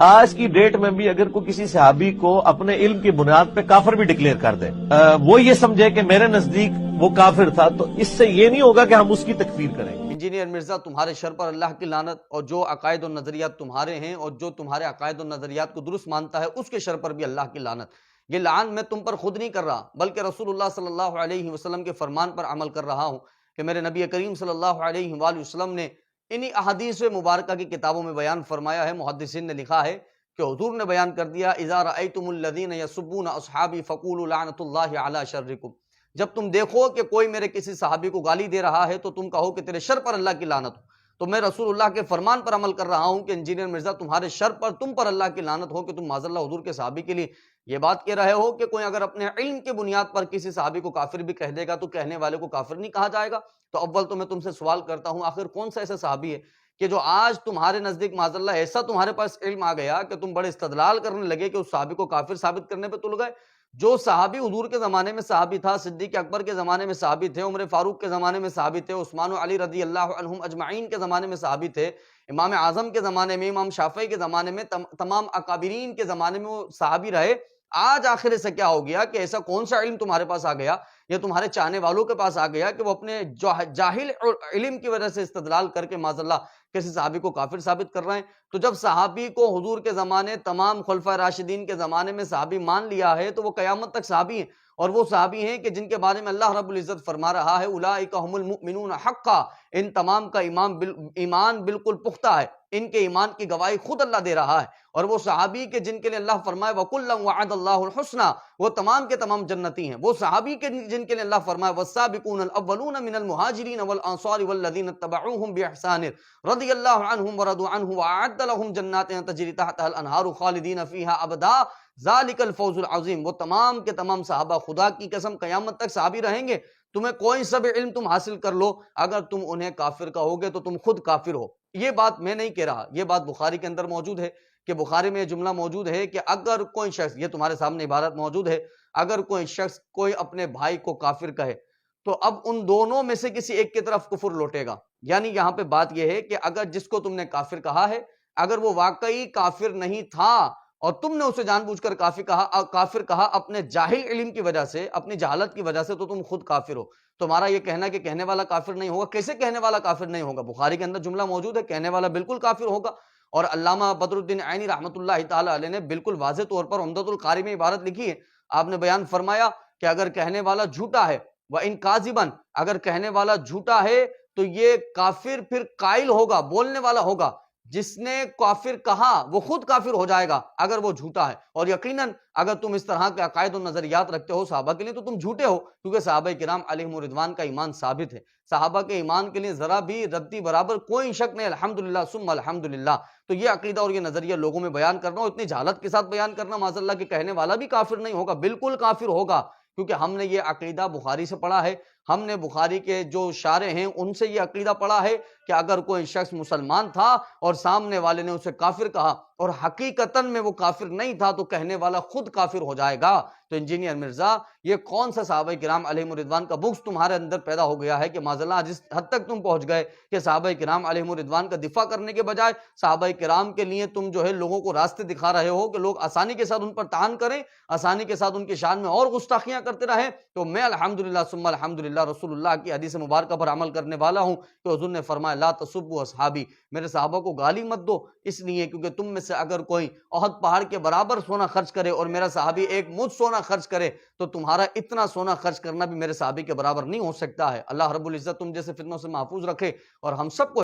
آج کی ڈیٹ میں بھی اگر کوئی کسی صحابی کو اپنے علم کی بنیاد پہ کافر بھی ڈکلیئر کر دے، وہ یہ سمجھے کہ میرے نزدیک وہ کافر تھا، تو اس سے یہ نہیں ہوگا کہ ہم اس کی تکفیر کریں۔ انجینئر مرزا، تمہارے شر پر اللہ کی لعنت، اور جو عقائد و نظریات تمہارے ہیں اور جو تمہارے عقائد و نظریات کو درست مانتا ہے اس کے شر پر بھی اللہ کی لعنت۔ یہ لعن میں تم پر خود نہیں کر رہا، بلکہ رسول اللہ صلی اللہ علیہ وسلم کے فرمان پر عمل کر رہا ہوں کہ میرے نبی کریم صلی اللہ علیہ وآلہ وسلم نے انہی احادیث مبارکہ کی کتابوں میں بیان فرمایا ہے۔ محدثین نے لکھا ہے کہ حضور نے بیان کر دیا، اذا رأیتم الذین یسبون اصحابی فقولوا لعنت اللہ علی شرکم، جب تم دیکھو کہ کوئی میرے کسی صحابی کو گالی دے رہا ہے تو تم کہو کہ تیرے شر پر اللہ کی لعنت ہو۔ تو میں رسول اللہ کے فرمان پر عمل کر رہا ہوں کہ انجینئر مرزا تمہارے شر پر، تم پر اللہ کی لعنت ہو کہ تم معاذ اللہ حضور کے صحابی کے لیے یہ بات کہہ رہے ہو کہ کوئی اگر اپنے علم کے بنیاد پر کسی صحابی کو کافر بھی کہہ دے گا تو کہنے والے کو کافر نہیں کہا جائے گا۔ تو اول تو میں تم سے سوال کرتا ہوں، آخر کون سا ایسا صحابی ہے کہ جو آج تمہارے نزدیک معاذ اللہ ایسا تمہارے پاس علم آ گیا کہ تم بڑے استدلال کرنے لگے کہ اس صحابی کو کافر ثابت کرنے پہ تل گئے؟ جو صحابی حضور کے زمانے میں صحابی تھا، صدیق اکبر کے زمانے میں صحابی تھے، عمر فاروق کے زمانے میں صحابی تھے، عثمان و علی رضی اللہ عنہم اجمعین کے زمانے میں صحابی تھے، امام اعظم کے زمانے میں، امام شافعی کے زمانے میں، تمام اکابرین کے زمانے میں وہ صحابی رہے۔ آج آخر سے کیا ہو گیا کہ ایسا کون سا علم تمہارے پاس آ گیا یا تمہارے چاہنے والوں کے پاس آ گیا کہ وہ اپنے جاہل علم کی وجہ سے استدلال کر کے معاذ اللہ کسی صحابی کو کافر ثابت کر رہے ہیں؟ تو جب صحابی کو حضور کے زمانے، تمام خلفائے راشدین کے زمانے میں صحابی مان لیا ہے تو وہ قیامت تک صحابی ہیں، اور وہ صحابی ہیں کہ جن کے بارے میں اللہ رب العزت فرما رہا ہے اولئک هم المؤمنون حقا، ان تمام کا ایمان بالکل پختہ ہے، ان کے ایمان کی گواہی خود اللہ دے رہا ہے۔ اور وہ صحابی کے جن کے لیے اللہ فرمائے وَكُلًّا وَعَدَ اللَّهُ الْحُسْنَى، وہ تمام کے تمام جنتی ہیں۔ وہ صحابی کے جن کے لیے اللہ فرمائے وَالسَّابِقُونَ الْأَوَّلُونَ مِنَ الْمُهَاجِرِينَ وَالْأَنصَارِ وَالَّذِينَ اتَّبَعُوهُم بِإِحْسَانٍ رَضِيَ اللَّهُ عَنْهُمْ وَرَضُوا عَنْهُ وَأَعَدَّ لَهُمْ جَنَّاتٍ تَجْرِي تَحْتَهَا الْأَنْهَارُ خَالِدِينَ فِيهَا أَبَدًا ذَلِكَ الْفَوْزُ الْعَظِيمُ۔ وہ تمام کے تمام صحابہ خدا کی قسم قیامت تک صحابی رہیں گے۔ تمہیں کوئی سب علم تم حاصل کر لو، اگر تم انہیں کافر کہو گے تو تم خود کافر ہو۔ یہ بات میں نہیں کہہ رہا، یہ بات بخاری کے اندر موجود ہے کہ بخاری میں یہ جملہ موجود ہے کہ اگر کوئی شخص، یہ تمہارے سامنے عبارت موجود ہے، اگر کوئی شخص کوئی اپنے بھائی کو کافر کہے تو اب ان دونوں میں سے کسی ایک کی طرف کفر لوٹے گا۔ یعنی یہاں پہ بات یہ ہے کہ اگر جس کو تم نے کافر کہا ہے، اگر وہ واقعی کافر نہیں تھا اور تم نے اسے جان بوجھ کر کافر کہا اپنے جاہل علم کی وجہ سے، اپنی جہالت کی وجہ سے، تو تم خود کافر ہو۔ تمہارا یہ کہنا کہ کہنے والا کافر نہیں ہوگا، کیسے کہنے والا کافر نہیں ہوگا؟ بخاری کے اندر جملہ موجود ہے، کہنے والا بالکل کافر ہوگا۔ اور علامہ بدر الدین عینی رحمۃ اللہ تعالی علیہ نے بالکل واضح طور پر عمدۃ القاری میں عبارت لکھی ہے۔ آپ نے بیان فرمایا کہ اگر کہنے والا جھوٹا ہے وَإِن كَاذِبًا، اگر کہنے والا جھوٹا ہے تو یہ کافر پھر قائل ہوگا، بولنے والا ہوگا۔ جس نے کافر کہا وہ خود کافر ہو جائے گا اگر وہ جھوٹا ہے۔ اور یقیناً اگر تم اس طرح کے عقائد و نظریات رکھتے ہو صحابہ کے لیے تو تم جھوٹے ہو، کیونکہ صحابہ کرام علیہم رضوان کا ایمان ثابت ہے۔ صحابہ کے ایمان کے لیے ذرا بھی ردی برابر کوئی شک نہیں، الحمدللہ ثم الحمدللہ۔ تو یہ عقیدہ اور یہ نظریہ لوگوں میں بیان کرنا اور اتنی جہالت کے ساتھ بیان کرنا، معاذ اللہ کہ کہنے والا بھی کافر نہیں ہوگا، بالکل کافر ہوگا، کیونکہ ہم نے یہ عقیدہ بخاری سے پڑھا ہے۔ ہم نے بخاری کے جو شارح ہیں ان سے یہ عقیدہ پڑھا ہے کہ اگر کوئی شخص مسلمان تھا اور سامنے والے نے اسے کافر کہا اور حقیقتاً میں وہ کافر نہیں تھا تو کہنے والا خود کافر ہو جائے گا۔ تو انجینئر مرزا، یہ کون سا صحابہ کرام علیہم رضوان کا بغض تمہارے اندر پیدا ہو گیا ہے کہ معاذ اللہ جس حد تک تم پہنچ گئے کہ صحابہ کرام علیہم رضوان کا دفاع کرنے کے بجائے صحابہ کرام کے لیے تم جو ہے لوگوں کو راستے دکھا رہے ہو کہ لوگ آسانی کے ساتھ ان پر طعن کریں، آسانی کے ساتھ ان کی شان میں اور گستاخیاں کرتے رہیں۔ تو میں الحمدللہ ثم الحمدللہ رسول اللہ کی حدیث مبارکہ پر عمل کرنے والا ہوں کہ حضور نے فرمایا لا تسبوا اصحابی، میرے صحابہ کو گالی مت دو، اس لیے کیونکہ تم میں سے اگر کوئی احد پہاڑ کے برابر سونا خرچ کرے اور میرا صحابی ایک مجھ سونا خرچ کرے تو تمہارا اتنا سونا خرچ کرنا بھی میرے صحابی کے برابر نہیں ہو سکتا ہے۔ اللہ رب العزت تم جیسے فتنوں سے محفوظ رکھے اور ہم سب کو